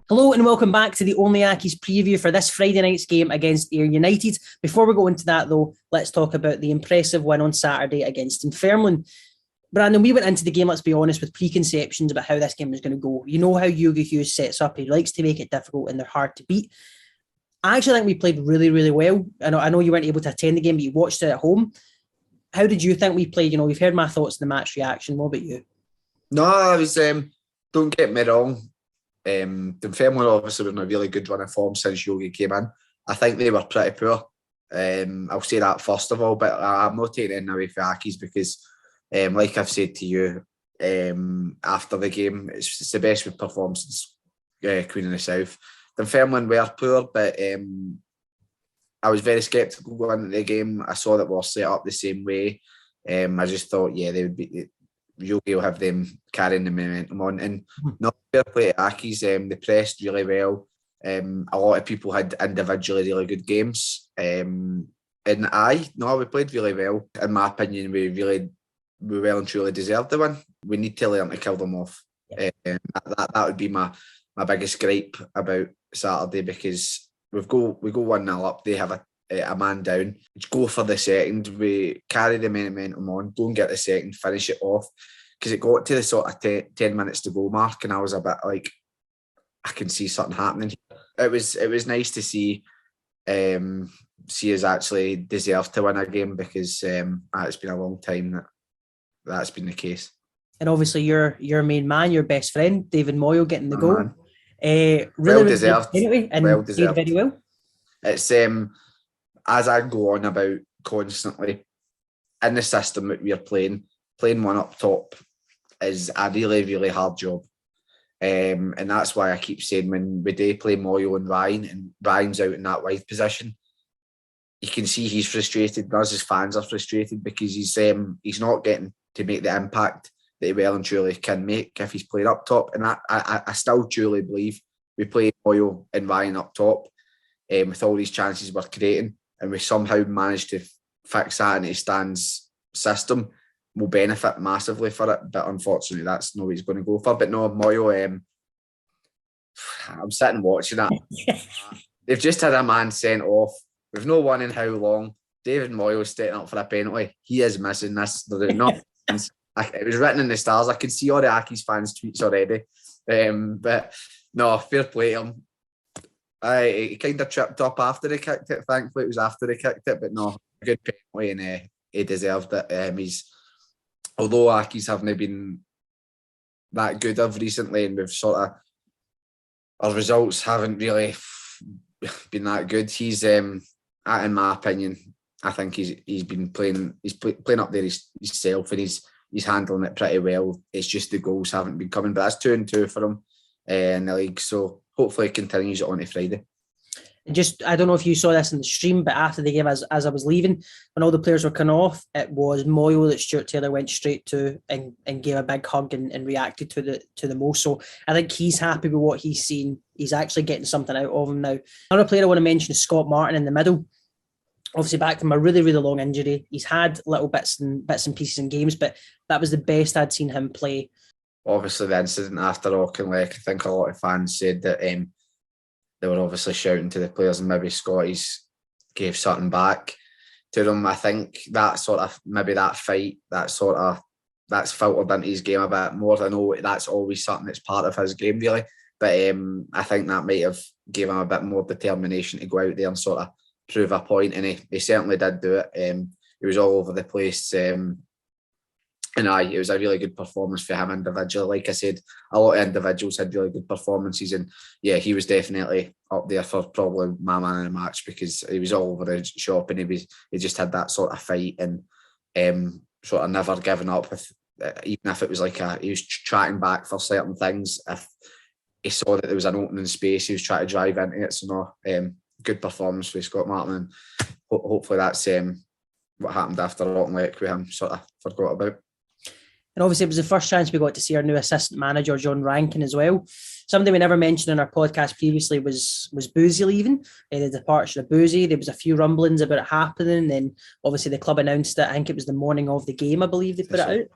Hello and welcome back to the only Accies preview for this Friday night's game against Ayr United. Before we go into that though, let's talk about the impressive win on Saturday against Dunfermline. Brandon, we went into the game, let's be honest, with preconceptions about how this game was going to go. You know how Hugo Hughes sets up. He likes to make it difficult and they're hard to beat. I actually think we played really, really well. I know you weren't able to attend the game, but you watched it at home. How did you think we played? You know, we've heard my thoughts on the match reaction. What about you? No, I was, don't get me wrong. Dunfermline obviously been a really good run of form since Yogi came in. I think they were pretty poor. I'll say that first of all, but I'm not taking anything away from Accies because, like I've said to you after the game, it's the best we've performed since Queen of the South. Dunfermline were poor, but I was very sceptical going into the game. I saw that we were set up the same way. I just thought, they would be. Yogi will have them carrying the momentum on, and not fair play to Accies. They pressed really well. A lot of people had individually really good games, and we played really well. In my opinion, we well and truly deserved the win. We need to learn to kill them off. That would be my biggest gripe about Saturday, because we go 1-0 up. They have a man down. Go for the second. We carry the momentum on. Go and get the second. Finish it off. Because it got to the sort of 10 minutes to go mark, and I was a bit like, I can see something happening. It was nice to see us actually deserve to win a game, because it's been a long time that's been the case. And obviously your main man, your best friend, David Moyle, getting the goal. Really well deserved. Anyway, and well deserved. Did very well. It's as I go on about constantly, in the system that we're playing one up top is a really, really hard job. And that's why I keep saying, when we do play Moyo and Ryan's out in that wide position, you can see he's frustrated. Us as fans are frustrated because he's not getting to make the impact that he well and truly can make if he's playing up top. And I still truly believe we play Moyo and Ryan up top with all these chances we're creating, and we somehow managed to fix that into Stan's system, will benefit massively for it. But unfortunately, that's not what he's going to go for. But no, Moyo, I'm sitting watching that. They've just had a man sent off. We've no won in how long. David Moyle's setting up for a penalty. He is missing this. They're not. It was written in the stars. I can see all the Accies fans' tweets already. But no, fair play to him. He kind of tripped up after he kicked it. Thankfully, it was after he kicked it. But no, a good penalty, and he deserved it. Although Accies haven't been that good of recently, and we've our results haven't really been that good. He's, in my opinion, I think he's been playing. He's playing up there himself, and he's handling it pretty well. It's just the goals haven't been coming. But that's 2-2 for him in the league. So hopefully, he continues it on to Friday. I don't know if you saw this in the stream, but after the game, as I was leaving, when all the players were coming off, it was Moyle that Stuart Taylor went straight to and gave a big hug and reacted to the most. So I think he's happy with what he's seen. He's actually getting something out of him now. Another player I want to mention is Scott Martin in the middle. Obviously back from a really, really long injury. He's had little bits and pieces in games, but that was the best I'd seen him play. Obviously, the incident after Auchinleck, I think a lot of fans said that they were obviously shouting to the players, and maybe Scotty's gave something back to them. I think that sort of, maybe that fight, that's filtered into his game a bit more. I know that's always something that's part of his game, really. But I think that might have given him a bit more determination to go out there and sort of prove a point. And he certainly did do it. He was all over the place. And it was a really good performance for him individually. Like I said, a lot of individuals had really good performances, and he was definitely up there for probably my man in the match, because he was all over the shop, and he just had that sort of fight, and sort of never giving up with, even if it was like he was tracking back for certain things. If he saw that there was an opening space, he was trying to drive into it. So no, good performance for Scott Martin, and hopefully that's what happened after Auchinleck with him sort of forgot about. And obviously it was the first chance we got to see our new assistant manager, John Rankin, as well. Somebody we never mentioned in our podcast previously was Boozy leaving, the departure of Boozy. There was a few rumblings about it happening. Then obviously the club announced it. I think it was the morning of the game, I believe they put it out.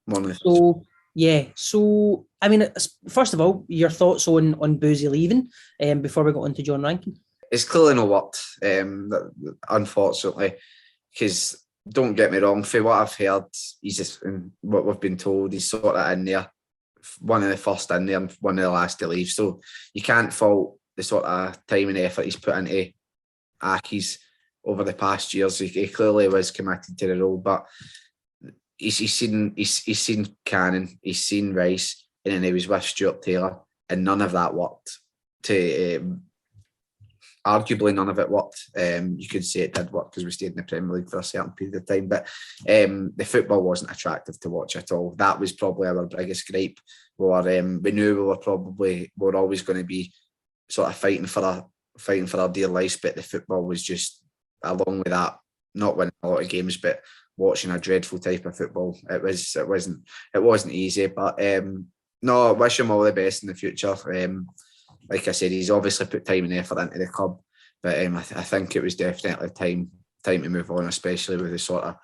Morning. So Yeah, so I mean, first of all, your thoughts on Boozy leaving, before we go on to John Rankin. It's clearly not worked, unfortunately, because don't get me wrong, for what I've heard, he's just, what we've been told, he's sort of in there, one of the first in there and one of the last to leave. So you can't fault the sort of time and effort he's put into Accies over the past years. He clearly was committed to the role, but he's seen Cannon, he's seen Rice, and then he was with Stuart Taylor, and none of that worked. Arguably, none of it worked. You could say it did work because we stayed in the Premier League for a certain period of time, but the football wasn't attractive to watch at all. That was probably our biggest gripe. We knew we were always going to be sort of fighting for our dear lives, but the football was just, along with that, not winning a lot of games, but watching a dreadful type of football. It wasn't easy, but no, I wish him all the best in the future. Like I said, he's obviously put time and effort into the club, but I think it was definitely time to move on, especially with the sort of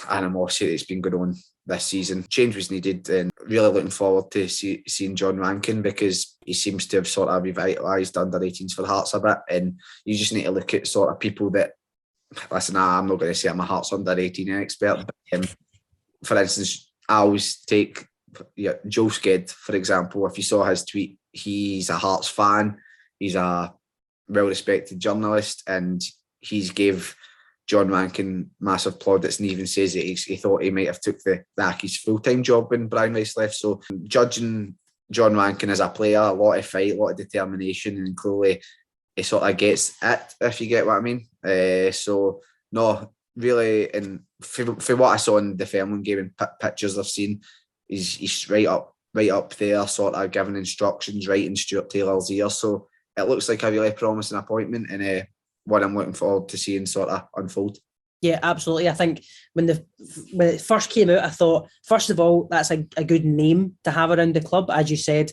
animosity that's been going on this season. Change was needed, and really looking forward to seeing John Rankin, because he seems to have sort of revitalised under-18s for Hearts a bit, and you just need to look at sort of people that, listen, I'm not going to say I'm a Hearts under-18 expert, but for instance, I always take Joe Sked, for example. If you saw his tweet, he's a Hearts fan, he's a well-respected journalist, and he's gave John Rankin massive plaudits, and even says that he thought he might have took the Accies full-time job when Brian Rice left. So judging John Rankin as a player, a lot of fight, a lot of determination, and clearly he sort of gets it, if you get what I mean. So no, really, and for what I saw in the Dunfermline game and pictures I've seen, he's right up there, sort of giving instructions right in Stuart Taylor's ear. So it looks like a really promising appointment, and what I'm looking forward to seeing sort of unfold. Yeah, absolutely. I think when it first came out, I thought, first of all, that's a good name to have around the club. As you said,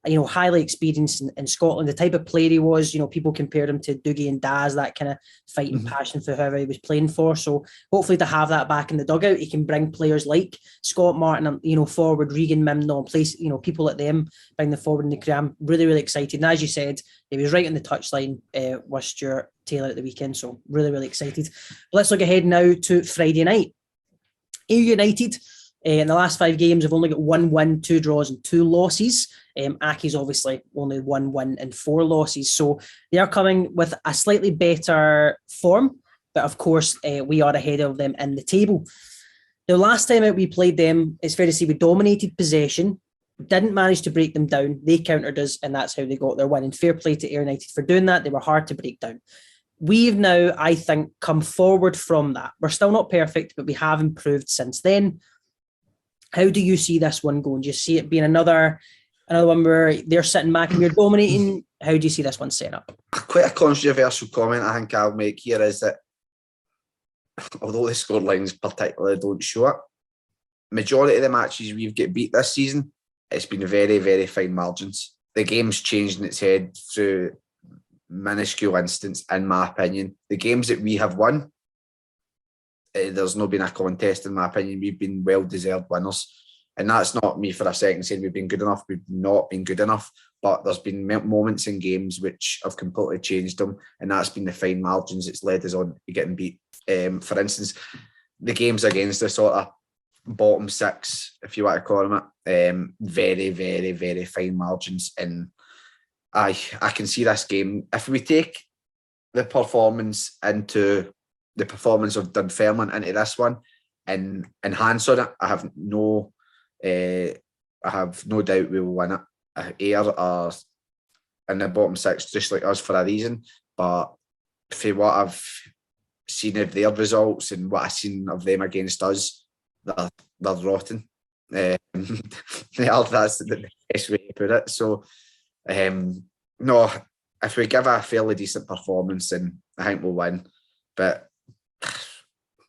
highly experienced in Scotland, the type of player he was, people compared him to Dougie and Daz, that kind of fighting passion for whoever he was playing for. So hopefully to have that back in the dugout, he can bring players like Scott Martin, forward, Regan Mimno, place, people like them, bring them forward in the career. I'm really, really excited. And as you said, he was right on the touchline with Stuart Taylor at the weekend. So really, really excited. But let's look ahead now to Friday night. Ayr United, in the last 5 games, have only got 1 win, 2 draws and 2 losses. Aki's obviously only 1 win and 4 losses. So they are coming with a slightly better form, but of course we are ahead of them in the table. The last time out we played them, it's fair to say we dominated possession, didn't manage to break them down. They countered us, and that's how they got their win. And fair play to Ayr United for doing that. They were hard to break down. We've now, I think, come forward from that. We're still not perfect, but we have improved since then. How do you see this one going? Do you see it being another one where they're sitting back and you're dominating? How do you see this one set up? Quite a controversial comment I think I'll make here is that, although the scorelines particularly don't show it, majority of the matches we've got beat this season, it's been very, very fine margins. The game's changed in its head through minuscule instance, in my opinion. The games that we have won, there's not been a contest, in my opinion. We've been well-deserved winners. And that's not me for a second saying we've been good enough. We've not been good enough. But there's been moments in games which have completely changed them. And that's been the fine margins that's led us on to getting beat. For instance, the games against the sort of bottom 6, if you want to call them it, very, very, very fine margins. And I can see this game. If we take the performance of Dunfermline into this one and enhance on it, I have no doubt we will win it. Ayr are in the bottom 6 just like us for a reason, but for what I've seen of their results and what I've seen of them against us, they're rotten. That's the best way to put it. So no, if we give a fairly decent performance, then I think we'll win. But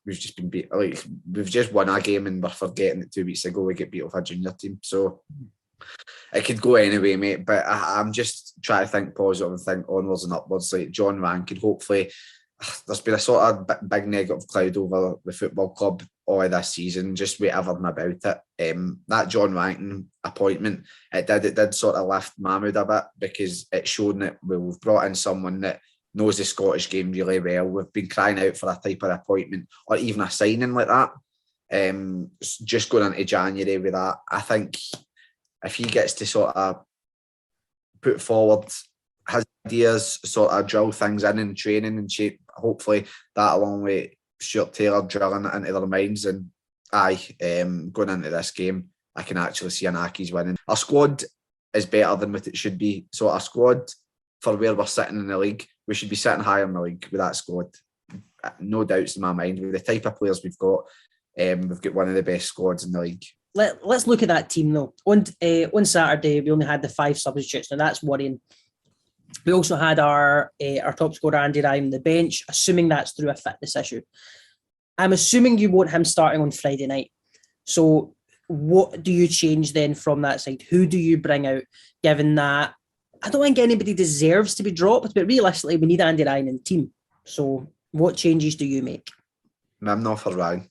we've just been beat. Like, we've just won a game and we're forgetting that 2 weeks ago we get beat off a junior team. So it could go anyway, mate. But I'm just trying to think positive and think onwards and upwards. Like John Rankin, hopefully there's been a sort of big negative cloud over the football club all of this season, just with everything about it. That John Rankin appointment, it did sort of lift my mood a bit, because it's shown that we've brought in someone that knows the Scottish game really well. We've been crying out for a type of appointment or even a signing like that. Just going into January with that, I think if he gets to sort of put forward his ideas, sort of drill things in training and shape, hopefully that along with Stuart Taylor drilling it into their minds, and going into this game, I can actually see an Accies winning. Our squad is better than what it should be. So our squad, for where we're sitting in the league, we should be sitting higher in the league with that squad. No doubts in my mind. With the type of players we've got one of the best squads in the league. Let's look at that team though. On Saturday, we only had the 5 substitutes. Now that's worrying. We also had our top scorer, Andy Ryan, on the bench, assuming that's through a fitness issue. I'm assuming you want him starting on Friday night. So what do you change then from that side? Who do you bring out, given that I don't think anybody deserves to be dropped, but realistically, we need Andy Ryan in the team. So what changes do you make? I'm not for Ryan.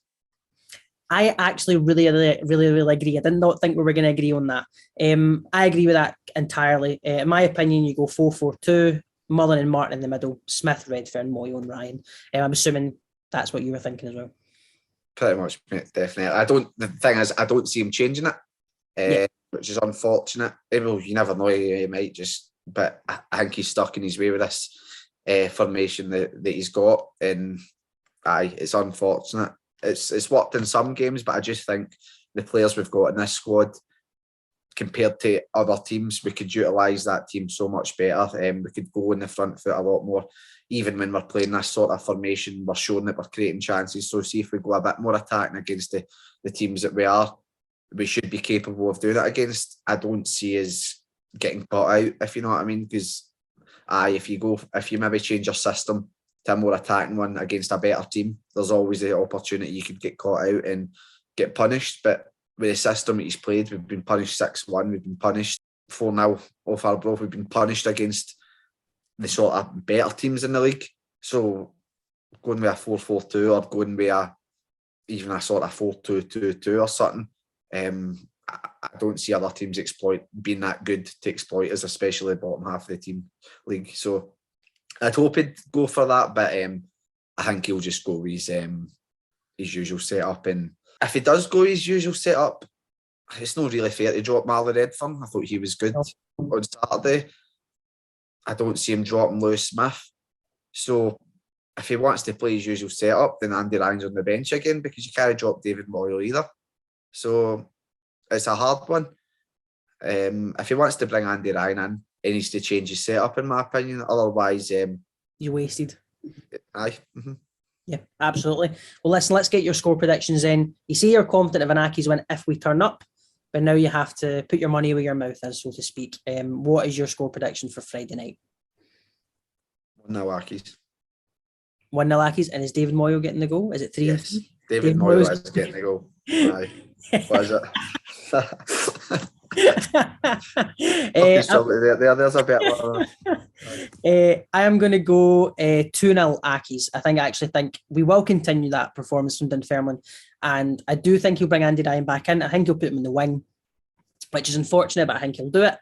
I actually really agree. I did not think we were going to agree on that. I agree with that entirely. In my opinion, you go 4-4-2, Mullen and Martin in the middle, Smith, Redfern, Moyo and Ryan. I'm assuming that's what you were thinking as well. Pretty much, definitely. The thing is, I don't see him changing it, which is unfortunate. You never know, he might just, but I think he's stuck in his way with this formation that he's got, and it's unfortunate. It's worked in some games, but I just think the players we've got in this squad, compared to other teams, we could utilise that team so much better. We could go in the front foot a lot more. Even when we're playing this sort of formation, we're showing that we're creating chances. So see if we go a bit more attacking against the teams that we should be capable of doing that against. I don't see us getting caught out, if you know what I mean. Because if you maybe change your system to a more attacking one against a better team, there's always the opportunity you could get caught out and get punished. But with the system that he's played, we've been punished 6-1, we've been punished 4-0 off Arbroath, we've been punished against the sort of better teams in the league. So going with a 4-4-2 or going with even a sort of 4-2-2-2 or something, I don't see other teams being that good to exploit us, especially the bottom half of the team league. So I'd hope he'd go for that, but I think he'll just go with his usual setup. And if he does go his usual setup, it's not really fair to drop Marlon Redfern. I thought he was good on Saturday. I don't see him dropping Lewis Smith. So if he wants to play his usual setup, then Andy Ryan's on the bench again, because you can't drop David Moyle either. So it's a hard one. If he wants to bring Andy Ryan in, he needs to change his setup, in my opinion. Otherwise, you wasted. Aye. Mm-hmm. Yeah, absolutely. Well, listen, let's get your score predictions in. You say you're confident of an Accies win if we turn up, but now you have to put your money where your mouth is, so to speak. What is your score prediction for Friday night? 1-0 Accies. 1-0 Accies, and is David Moyle getting the goal? Is it 3? Yes, David Moyle is getting the goal. Aye. What is it? There's a bit. I am going to go 2-0 Accies. I actually think we will continue that performance from Dunfermline, and I do think he'll bring Andy Ryan back in. I think he'll put him in the wing, which is unfortunate, but I think he'll do it.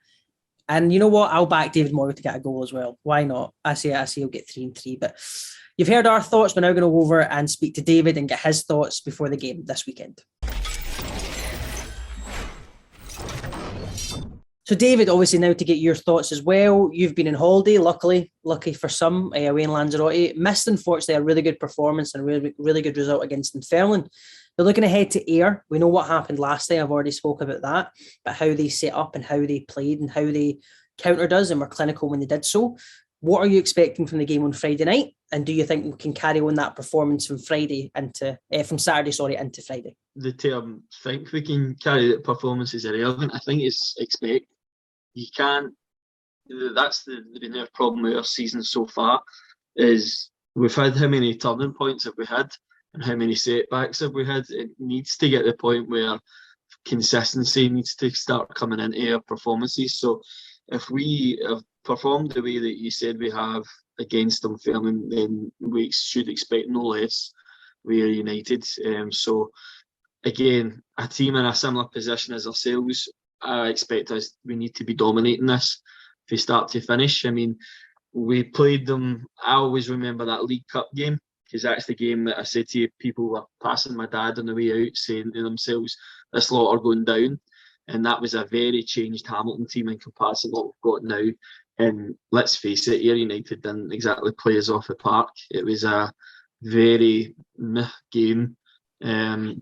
And you know what? I'll back David Moyle to get a goal as well. Why not? I say he'll get 3-3. But you've heard our thoughts. We're now going to go over and speak to David and get his thoughts before the game this weekend. So David, obviously now to get your thoughts as well. You've been on holiday, lucky for some, away in Lanzarote. Missed, unfortunately, a really good performance and a really, really good result against Dunfermline. They're looking ahead to Ayr. We know what happened last day. I've already spoke about that, but how they set up and how they played and how they countered us and were clinical when they did so. What are you expecting from the game on Friday night? And do you think we can carry on that performance from Saturday into Friday? The term think we can carry that performance is irrelevant. I think it's expect. You can't. That's been our problem with our season so far. Is we've had how many turning points have we had, and how many setbacks have we had? It needs to get to the point where consistency needs to start coming into our performances. So if we have performed the way that you said we have against Dunfermline, then we should expect no less. We are United. So again, a team in a similar position as ourselves, I expect we need to be dominating this from start to finish. I mean, we played them. I always remember that League Cup game, because that's the game that I said to you, people were passing my dad on the way out saying to themselves, this lot are going down. And that was a very changed Hamilton team in comparison to what we've got now. And let's face it, Ayr United didn't exactly play us off the park. It was a very meh game.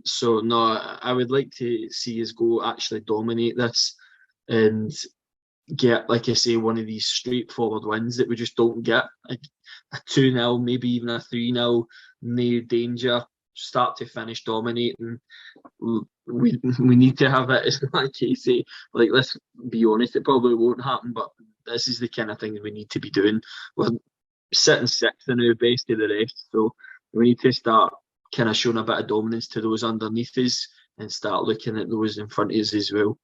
So no, I would like to see us go actually dominate this and get, like I say, one of these straightforward wins that we just don't get. Like a 2-0, maybe even a 3-0, no danger, start to finish dominating. We need to have it. It's not like Casey, like, let's be honest, it probably won't happen, but this is the kind of thing we need to be doing. We're sitting sixth in our best of the rest, so we need to start kind of showing a bit of dominance to those underneath us and start looking at those in front of us as well.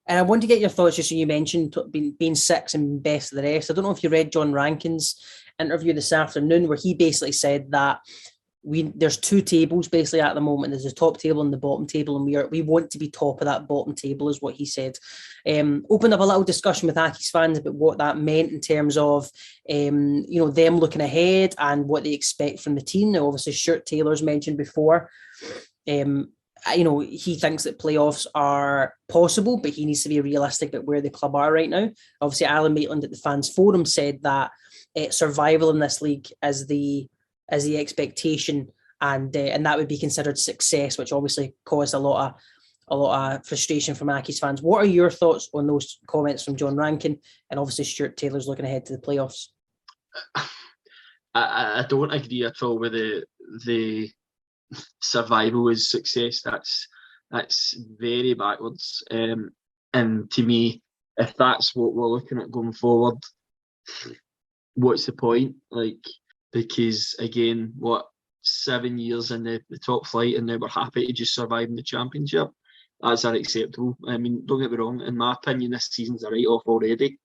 And I want to get your thoughts, just so you mentioned being sixth and best of the rest. I don't know if you read John Rankin's interview this afternoon, where he basically said that there's two tables basically at the moment. There's the top table and the bottom table, and we want to be top of that bottom table, is what he said. Opened up a little discussion with Accies fans about what that meant in terms of them looking ahead and what they expect from the team. Now, obviously, Stuart Taylor's mentioned before. He thinks that playoffs are possible, but he needs to be realistic about where the club are right now. Obviously, Alan Maitland at the Fans Forum said that survival in this league is the expectation, and that would be considered success, which obviously caused a lot of frustration from Accies fans. What are your thoughts on those comments from John Rankin, and obviously Stuart Taylor's looking ahead to the playoffs? I don't agree at all with the survival is success. That's very backwards. And to me, if that's what we're looking at going forward, what's the point? Because again, 7 years in the top flight, and now we're happy to just survive in the championship. That's unacceptable. I mean, don't get me wrong. In my opinion, this season's a write-off already.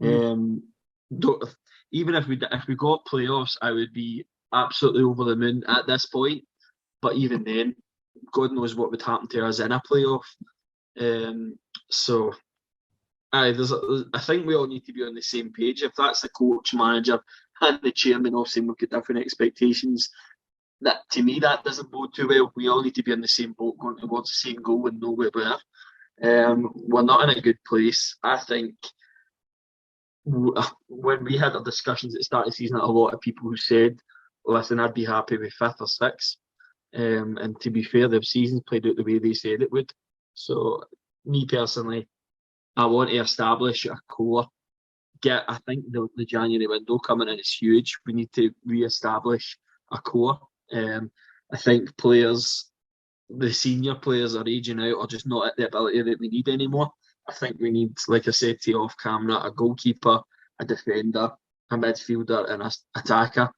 Even if we got playoffs, I would be absolutely over the moon at this point. But even then, God knows what would happen to us in a playoff. I think we all need to be on the same page. If that's the coach, manager, and the chairman all saying we've got different expectations, that to me that doesn't bode too well. We all need to be on the same boat, going towards the same goal and know where we are. We're not in a good place. I think when we had our discussions at the start of the season, a lot of people who said, listen, I'd be happy with 5th or 6th. And to be fair, the season's played out the way they said it would. So, me personally, I want to establish a core. I think the January window coming in is huge. We need to re-establish a core. I think the senior players are aging out or just not at the ability that we need anymore. I think we need, like I said to you off camera, a goalkeeper, a defender, a midfielder and an attacker,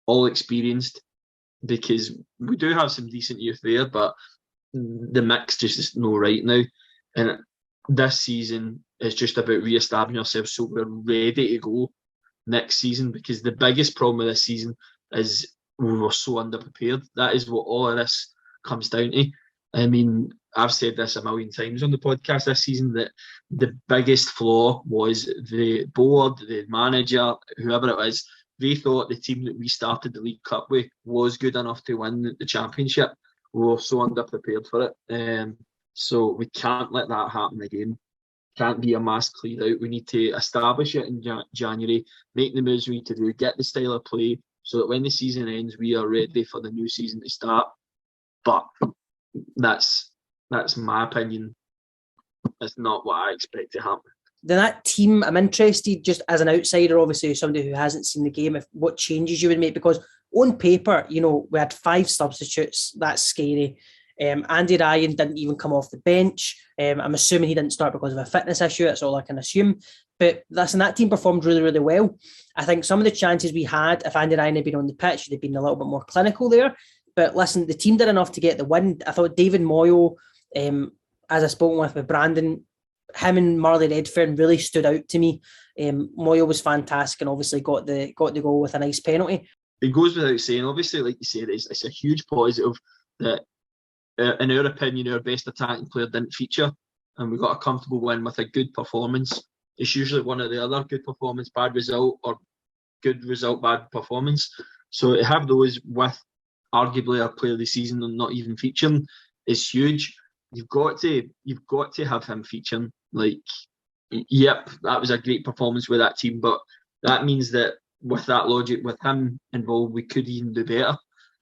all experienced, because we do have some decent youth there, but the mix just is no right now. And this season is just about re-establishing ourselves so we're ready to go next season, because the biggest problem with this season is we were so underprepared. That is what all of this comes down to. I mean, I've said this a million times on the podcast this season, that the biggest flaw was the board, the manager, whoever it was. They thought the team that we started the League Cup with was good enough to win the championship. We were so underprepared for it. So we can't let that happen again. Can't be a mass clear out. We need to establish it in January, make the moves we need to do, get the style of play, so that when the season ends, we are ready for the new season to start. But that's my opinion. That's not what I expect to happen. Then that team, I'm interested, just as an outsider, obviously somebody who hasn't seen the game, what changes you would make, because on paper, we had 5 substitutes. That's scary. Andy Ryan didn't even come off the bench. I'm assuming he didn't start because of a fitness issue. That's all I can assume. But listen, that team performed really, really well. I think some of the chances we had, if Andy Ryan had been on the pitch, they'd been a little bit more clinical there. But listen, the team did enough to get the win. I thought David Moyo, as I spoke with Brandon, him and Marley Redfern really stood out to me. Moyle was fantastic and obviously got the goal with a nice penalty. It goes without saying, obviously, like you said, it's a huge positive that, in our opinion, our best attacking player didn't feature, and we got a comfortable win with a good performance. It's usually one or the other: good performance, bad result, or good result, bad performance. So to have those with arguably our player of the season and not even featuring is huge. You've got to have him featuring. Like, yep, that was a great performance with that team, but that means that with that logic, with him involved, we could even do better.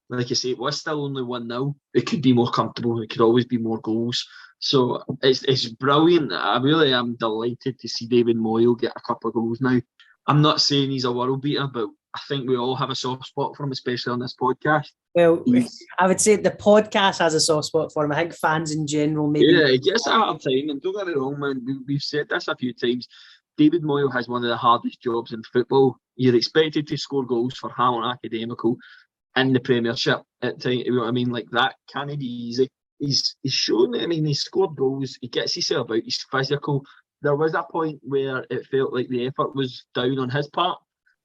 Like I say, it was still only 1-0. It could be more comfortable. It could always be more goals. So it's brilliant. I really am delighted to see David Moyle get a couple of goals now. I'm not saying he's a world beater, but I think we all have a soft spot for him, especially on this podcast. Well, I would say the podcast has a soft spot for him. I think fans in general maybe. Yeah, it gets a hard time. And don't get me wrong, man, we've said this a few times. David Moyle has one of the hardest jobs in football. You're expected to score goals for Hamilton Academical in the Premiership at times. You know what I mean? Like, that can't be easy. He's shown it. I mean, he's scored goals. He gets himself out. He's physical. There was a point where it felt like the effort was down on his part.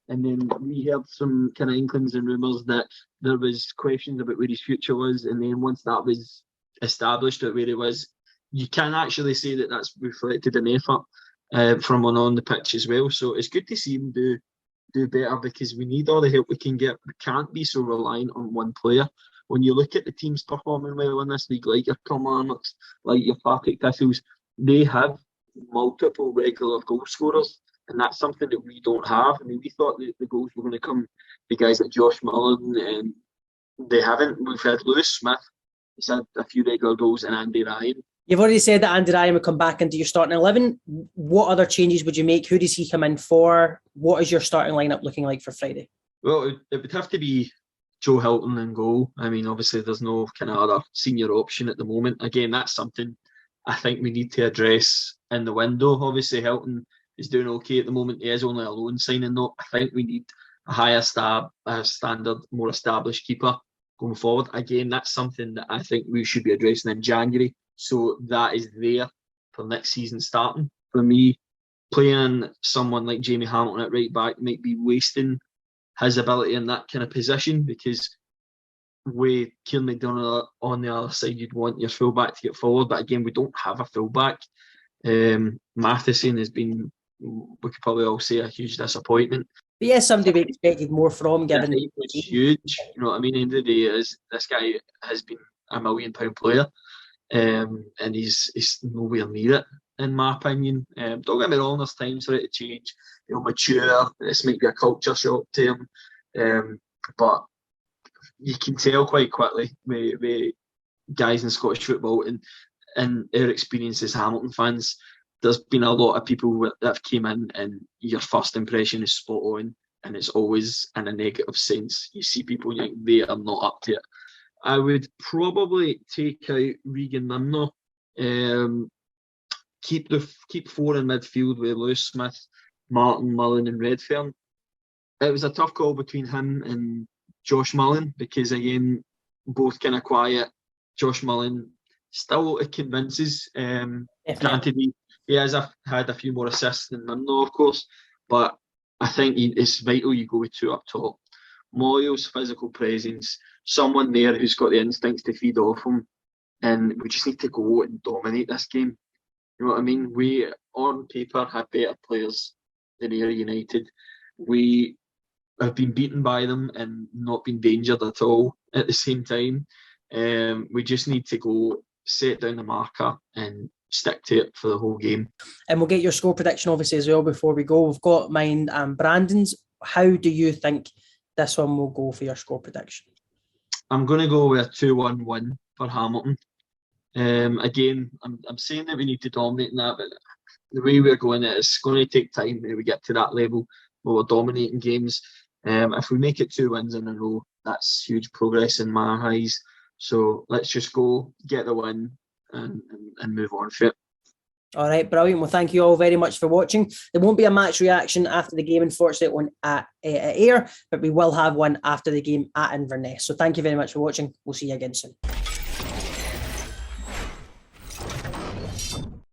And then we heard some kind of inklings and rumours that there was questions about where his future was. And then once that was established at where he was, you can actually say that that's reflected in effort from on the pitch as well. So it's good to see him do better, because we need all the help we can get. We can't be so reliant on one player. When you look at the teams performing well in this league, like your Kilmarnocks, like your Partick Thistles, they have multiple regular goal scorers. And that's something that we don't have. I mean, we thought the goals were going to come the guys like Josh Mullen, and they haven't. We've had Lewis Smith. He's had a few regular goals, and Andy Ryan. You've already said that Andy Ryan would come back into your starting 11. What other changes would you make? Who does he come in for? What is your starting lineup looking like for Friday? Well, it would have to be Joe Hilton in goal. I mean, obviously, there's no kind of other senior option at the moment. Again, that's something I think we need to address in the window. Obviously, Hilton is doing okay at the moment. He is only a loan signing, though. I think we need a higher standard, more established keeper going forward. Again, that's something that I think we should be addressing in January. So that is there for next season starting. For me, playing someone like Jamie Hamilton at right back might be wasting his ability in that kind of position, because with Kieran McDonough on the other side, you'd want your fullback to get forward. But again, we don't have a fullback. Matheson has been, we could probably all say, a huge disappointment. But yes, somebody we expected more from, given it's huge. You know what I mean? At the end of the day, this guy has been a £1 million player, and he's nowhere near it, in my opinion. Don't get me wrong, there's times for it to change. He'll mature. This might be a culture shock to him, but you can tell quite quickly with guys in Scottish football and our experience as Hamilton fans. There's been a lot of people that have came in, and your first impression is spot on, and it's always in a negative sense. You see people and you think they are not up to it. I would probably take out Regan Nimno, keep four in midfield with Lewis Smith, Martin, Mullen and Redfern. It was a tough call between him and Josh Mullen, because again, both kind of quiet. Josh Mullen still convinces. Granted, he has had a few more assists than Nimno, of course, but I think it's vital you go with two up top. Moyle's physical presence, someone there who's got the instincts to feed off him, and we just need to go and dominate this game. You know what I mean? We, on paper, have better players than Ayr United. We have been beaten by them and not been dangered at all at the same time. We just need to go, set down the marker and stick to it for the whole game. And we'll get your score prediction obviously as well before we go. We've got mine and Brandon's. How do you think this one will go for your score prediction? I'm going to go with a 2-1 win for Hamilton. Again, I'm saying that we need to dominate in that, but the way we're going, it's going to take time when we get to that level where we're dominating games. If we make it 2 wins in a row, that's huge progress in my eyes. So let's just go, get the win and move on for it. All right, brilliant. Well, thank you all very much for watching. There won't be a match reaction after the game, unfortunately, one at Ayr, but we will have one after the game at Inverness. So thank you very much for watching. We'll see you again soon.